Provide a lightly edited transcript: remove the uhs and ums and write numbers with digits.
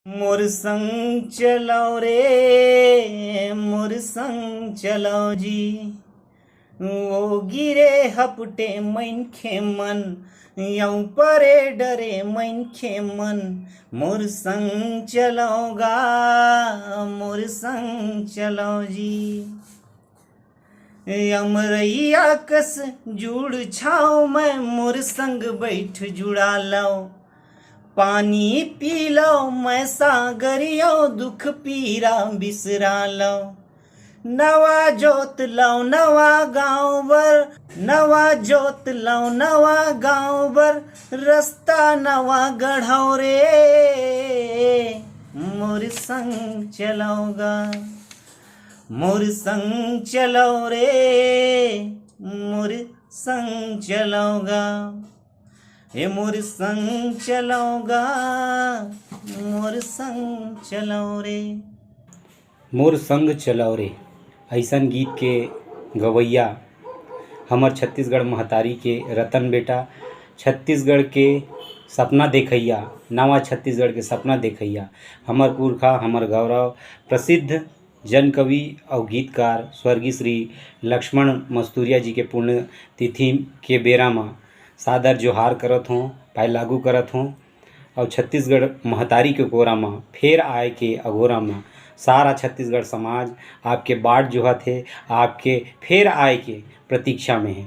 मोर संग चलो रे मोर संग चलो जी। वो गिरे हपटे मनखे मन यऊ परे डरे मनखे मन। मोर संग चलोगा मोर संग चलो जी। अमरैया कस जुड़ छाओ मैं मोर संग बैठ जुड़ा लो। पानी पी लो मैं सागरियो दुख पीरा बिसरा लो। नवा जोत लो नवा गाँव बर नवा जोत लो नवा गाँव बर रास्ता नवा गढ़ो रे। मोर संग चलोगा मोर संग चलो रे मोर संग चलोगा। हे मोर संग चलोगा मोर संग चलो रे। मोर संग चलो रे ऐसन गीत के गवैया हमर छत्तीसगढ़ महतारी के रतन बेटा, छत्तीसगढ़ के सपना देखैया, नवा छत्तीसगढ़ के सपना देखैया, हमर पुरखा हमर गौरव प्रसिद्ध जन कवि और गीतकार स्वर्गीय श्री लक्ष्मण मस्तूरिया जी के पुण्य तिथि के बेरा में सादर जोहार करत हों, पाय लागू करत हों। और छत्तीसगढ़ महतारी के कोरा में फेर आए के अगोरा में सारा छत्तीसगढ़ समाज आपके बाट जोहत है, आपके फेर आए के प्रतीक्षा में है।